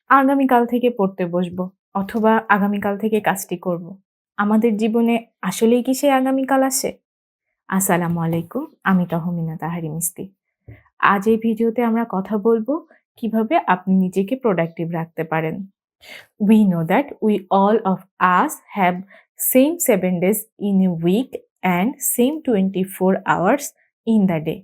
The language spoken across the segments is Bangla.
আগামীকাল থেকে পড়তে বসবো অথবা আগামীকাল থেকে কাজটি করব। আমাদের জীবনে আসলেই কি সেই আগামীকাল আসে? আসসালামু আলাইকুম। আমি তহমিনা তাহারি মিস্তি। আজ এই ভিডিওতে আমরা কথা বলবো কিভাবে আপনি নিজেকে প্রোডাক্টিভ রাখতে পারেন। We know that we all of us have same 7 days in a week and same 24 hours in the day.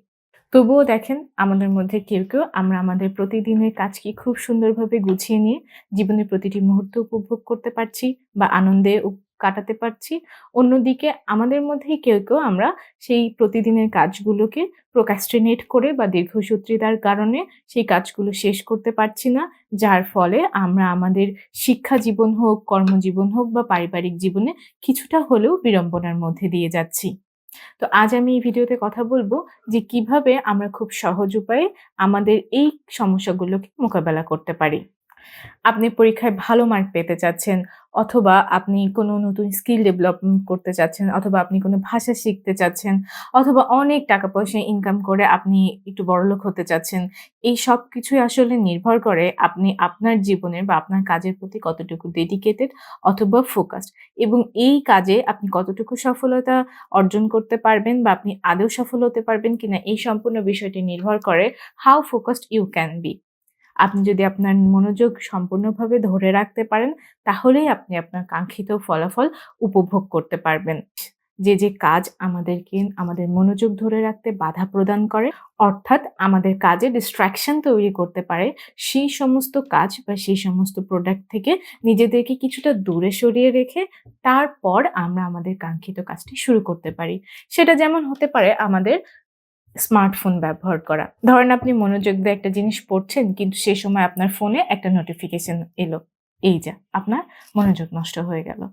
তবুও দেখেন আমাদের মধ্যে কেউ আমরা আমাদের প্রতিদিনের কাজকে খুব সুন্দরভাবে গুছিয়ে নিয়ে জীবনের প্রতিটি মুহূর্ত উপভোগ করতে পারছি বা আনন্দে কাটাতে পারছি। অন্যদিকে আমাদের মধ্যেই কেউ আমরা সেই প্রতিদিনের কাজগুলোকে procrastinate করে বা দীর্ঘসূত্রিতার কারণে সেই কাজগুলো শেষ করতে পারছি না। যার ফলে আমরা আমাদের শিক্ষা জীবন হোক, কর্মজীবন হোক বা পারিবারিক জীবনে কিছুটা হলেও বিড়ম্বনার মধ্যে দিয়ে যাচ্ছি। তো আজ আমি এই ভিডিওতে কথা বলব যে কিভাবে আমরা খুব সহজ উপায়ে আমাদের এই সমস্যাগুলোকে মোকাবেলা করতে পারি। আপনি পরীক্ষায় ভালো মার্ক পেতে চাচ্ছেন অথবা আপনি কোনো নতুন স্কিল ডেভেলপমেন্ট করতে চাচ্ছেন অথবা আপনি কোনো ভাষা শিখতে চাচ্ছেন অথবা অনেক টাকা-পয়সা ইনকাম করে আপনি একটু বড়লোক হতে চাচ্ছেন। এই সবকিছুই আসলে নির্ভর করে আপনি আপনার জীবনের বা আপনার কাজের প্রতি কতটুকু ডেডিকেটেড অথবা ফোকাসড এবং এই কাজে আপনি কতটুকু সফলতা অর্জন করতে পারবেন বা আপনি আদৌ সফল হতে পারবেন কিনা এই সম্পূর্ণ বিষয়টি নির্ভর করে how focused you can be. আপনি যদি আপনার মনোযোগ সম্পূর্ণভাবে ধরে রাখতে পারেন, তাহলেই আপনি আপনার কাঙ্ক্ষিত ফলাফল উপভোগ করতে পারবেন। যে কাজ আমাদেরকে আমাদের মনোযোগ ধরে রাখতে বাধা প্রদান করে, অর্থাৎ আমাদের কাজে ডিস্ট্রাকশন তৈরি করতে পারে, সেই সমস্ত কাজ বা সেই সমস্ত প্রোডাক্ট থেকে নিজেদেরকে কিছুটা দূরে সরিয়ে রেখে তারপর আমরা আমাদের কাঙ্ক্ষিত কাজটি শুরু করতে পারি। সেটা যেমন হতে পারে আমাদের স্মার্টফোন ব্যবহার করা। ধরেন আপনি মনোযোগ দিয়ে একটা জিনিস পড়ছেন কিন্তু সে সময় আপনার ফোনে একটা নোটিফিকেশন এলো। এই যা আপনার মনোযোগ নষ্ট হয়ে গেল।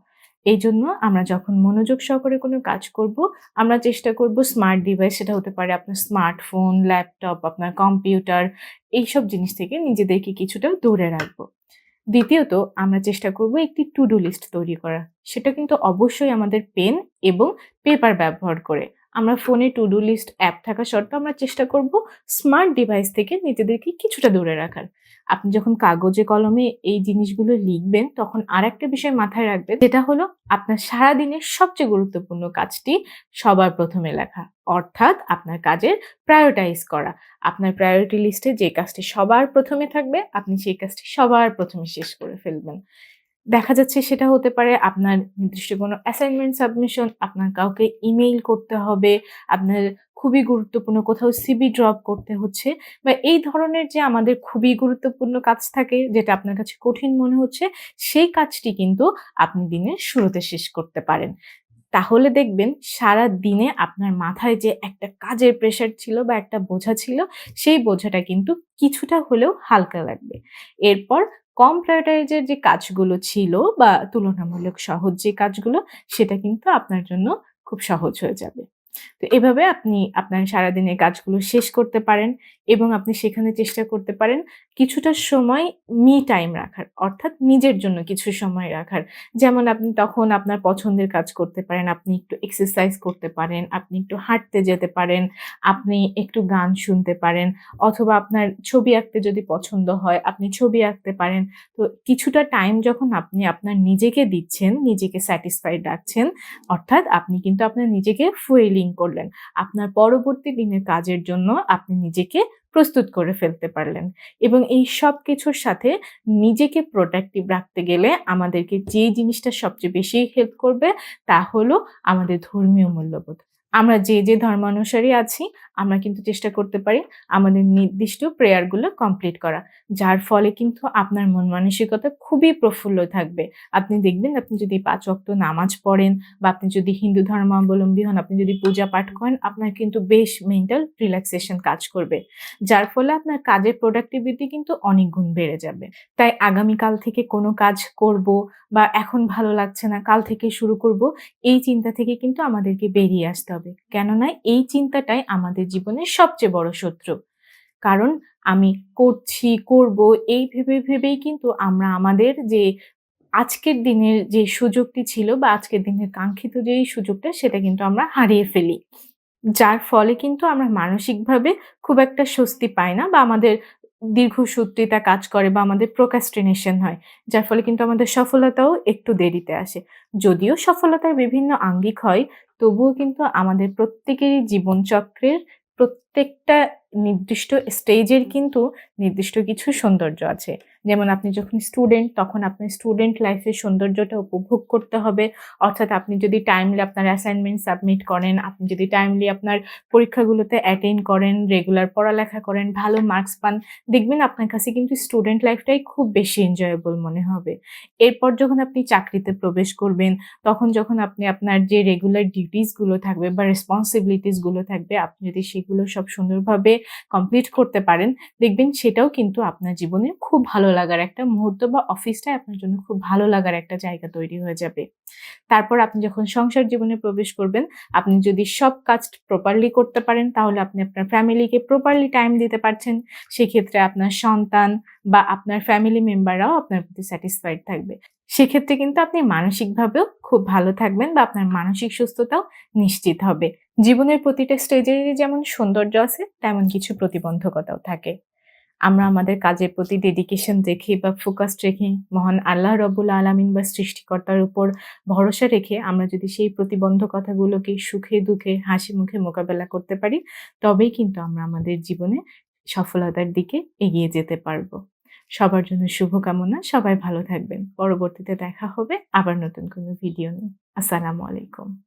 এইজন্য আমরা যখন মনোযোগ সহকারে কোনো কাজ করব, আমরা চেষ্টা করব স্মার্ট ডিভাইস সেটা হতে পারে আপনার স্মার্টফোন, ল্যাপটপ, আপনার কম্পিউটার এইসব জিনিস থেকে নিজেদেরকে কিছুটা দূরে রাখবো। দ্বিতীয়ত আমরা চেষ্টা করব একটি টু ডু লিস্ট তৈরি করা। সেটা কিন্তু অবশ্যই আমাদের পেন এবং পেপার ব্যবহার করে। আমরা ফোনে টু ডু লিস্ট অ্যাপ থাকা সত্ত্বেও আমরা চেষ্টা করব স্মার্ট ডিভাইস থেকে নিজেদেরকে কিছুটা দূরে রাখার। আপনি যখন কাগজে কলমে এই জিনিসগুলো লিখবেন তখন আরেকটা বিষয় মাথায় রাখবেন, যেটা হলো আপনার সারাদিনের সবচেয়ে গুরুত্বপূর্ণ কাজটি সবার ১ম এ লেখা। অর্থাৎ আপনার কাজের প্রায়োরিটাইজ করা। আপনার প্রায়োরিটি লিস্টে যে কাজটি সবার ১ম এ থাকবে, আপনি সেই কাজটি সবার ১ম এ শেষ করে ফেলবেন। দেখা যাচ্ছে সেটা হতে পারে আপনার নির্দিষ্ট কোনো অ্যাসাইনমেন্ট সাবমিশন, আপনার কাউকে ইমেইল করতে হবে, আপনার খুবই গুরুত্বপূর্ণ কোথাও সিভি ড্রপ করতে হচ্ছে বা এই ধরনের যে আমাদের খুবই গুরুত্বপূর্ণ কাজ থাকে যেটা আপনার কাছে কঠিন মনে হচ্ছে, সেই কাজটি কিন্তু আপনি দিনের শুরুতে শেষ করতে পারেন। তাহলে দেখবেন সারাদিনে আপনার মাথায় যে একটা কাজের প্রেশার ছিল বা একটা বোঝা ছিল, সেই বোঝাটা কিন্তু কিছুটা হলেও হালকা লাগবে। এরপর কম প্রায়োরিটাইজ এর যে কাজগুলো ছিল বা তুলনামূলক সহজ যে কাজগুলো, সেটা কিন্তু আপনার জন্য খুব সহজ হয়ে যাবে। তো এভাবে আপনি আপনার সারাদিনের কাজগুলো শেষ করতে পারেন এবং আপনি সেখানে চেষ্টা করতে পারেন কিছুটা সময় মি টাইম রাখার। অর্থাৎ নিজের জন্য কিছু সময় রাখার। যেমন আপনি তখন আপনার পছন্দের কাজ করতে পারেন, আপনি একটু এক্সারসাইজ করতে পারেন, আপনি একটু হাঁটতে যেতে পারেন, আপনি একটু গান শুনতে পারেন অথবা আপনার ছবি আঁকতে যদি পছন্দ হয়, আপনি ছবি আঁকতে পারেন। তো কিছুটা টাইম যখন আপনি আপনার নিজেকে দিচ্ছেন, নিজেকে স্যাটিসফাইড রাখছেন, অর্থাৎ আপনি কিন্তু আপনার নিজেকে ফুয়েলিং করলেন। আপনার পরবর্তী দিনের কাজের জন্য আপনি নিজেকে প্রস্তুত করে ফেলতে পারলেন এবং এই সবকিছুর সাথে নিজেকে প্রোডাক্টিভ রাখতে গেলে আমাদেরকে যে জিনিসটা সবচেয়ে বেশি হেল্প করবে তা হলো আমাদের ধর্মীয় মূল্যবোধ। আমরা যে ধর্মানুসারী আছি আমরা কিন্তু চেষ্টা করতে পারি আমাদের নির্দিষ্ট প্রেয়ার গুলো কমপ্লিট করা। যার ফলে কিন্তু আপনার মন মানসিকতা খুবই প্রফুল্ল থাকবে। আপনি দেখবেন আপনি যদি ৫ ওয়াক্ত নামাজ পড়েন বা আপনি যদি হিন্দু ধর্মাবলম্বী হন, আপনি যদি পূজা পাঠ করেন, আপনার কিন্তু বেশ মেন্টাল রিল্যাক্সেশন কাজ করবে। যার ফলে আপনার কাজের প্রোডাক্টিভিটি কিন্তু অনেক গুণ বেড়ে যাবে। তাই আগামীকাল থেকে কোনো কাজ করব বা এখন ভালো লাগছে না, কাল থেকে শুরু করব, এই চিন্তা থেকে কিন্তু আমাদেরকে বেরিয়ে আসতে হবে। কেননা এই চিন্তাটাই আমাদের জীবনের সবচেয়ে বড় শত্রু। কারণ আমি করছি, করব এই ভেবেই কিন্তু আমরা আমাদের যে আজকের দিনের যে সুযোগটি ছিল বা আজকের দিনের কাঙ্ক্ষিত যেই সুযোগটা সেটা কিন্তু আমরা হারিয়ে ফেলি। যার ফলে কিন্তু আমরা মানসিকভাবে খুব একটা স্বস্তি পাই না বা আমাদের দীর্ঘসূত্রিতা কাজ করে বা আমাদের procrastination হয়। যার ফলে কিন্তু আমাদের সফলতাও একটু দেরিতে আসে। যদিও সফলতার বিভিন্ন আঙ্গিক হয়, তবুও কিন্তু আমাদের প্রত্যেকেরই জীবনচক্রের প্রত্যেকটা নির্দিষ্ট স্টেজের কিন্তু নির্দিষ্ট কিছু সৌন্দর্য আছে। যেমন আপনি যখন স্টুডেন্ট, তখন আপনার স্টুডেন্ট লাইফের সৌন্দর্যটা উপভোগ করতে হবে। অর্থাৎ আপনি যদি টাইমলি আপনার অ্যাসাইনমেন্ট সাবমিট করেন, আপনি যদি টাইমলি আপনার পরীক্ষাগুলোতে অ্যাটেন্ড করেন, রেগুলার পড়ালেখা করেন, ভালো মার্কস পান, দেখবেন আপনার কাছে কিন্তু স্টুডেন্ট লাইফটাই খুব বেশি এনজয়েবল মনে হবে। এরপর যখন আপনি চাকরিতে প্রবেশ করবেন, তখন যখন আপনি আপনার যে রেগুলার ডিউটিস গুলো থাকবে বা রেসপনসিবিলিটিস গুলো থাকবে, আপনি যদি সেগুলো সব সুন্দরভাবে কমপ্লিট করতে পারেন, দেখবেন সেটাও কিন্তু আপনার জীবনে খুব ভালো লাগার একটা মুহূর্ত বা অফিসটাই আপনার জন্য খুব ভালো লাগার একটা জায়গা তৈরি হয়ে যাবে। তারপর আপনি যখন সংসার জীবনে প্রবেশ করবেন, আপনি যদি সব কাজ প্রপারলি করতে পারেন, তাহলে আপনি আপনার ফ্যামিলিকে প্রপারলি টাইম দিতে পারছেন। সেক্ষেত্রে আপনার সন্তান বা আপনার ফ্যামিলি মেম্বাররাও আপনার প্রতি স্যাটিসফাইড থাকবে। সেক্ষেত্রে কিন্তু আপনি মানসিকভাবেও খুব ভালো থাকবেন বা আপনার মানসিক সুস্থতাও নিশ্চিত হবে। জীবনের প্রতিটা স্টেজেরই যেমন সৌন্দর্য আছে, তেমন কিছু প্রতিবন্ধকতাও থাকে। আমরা আমাদের কাজের প্রতি ডেডিকেশন রেখে বা ফোকাসড রেখে মহান আল্লাহ রব্বুল আলামিন বা সৃষ্টিকর্তার উপর ভরসা রেখে আমরা যদি সেই প্রতিবন্ধকতাগুলোকে সুখে দুঃখে হাসি মুখে মোকাবেলা করতে পারি, তবেই কিন্তু আমরা আমাদের জীবনে সফলতার দিকে এগিয়ে যেতে পারবো। সবার জন্য শুভকামনা। সবাই ভালো থাকবেন। পরবর্তীতে দেখা হবে আবার নতুন কোনো ভিডিও নিয়ে। আসসালামু আলাইকুম।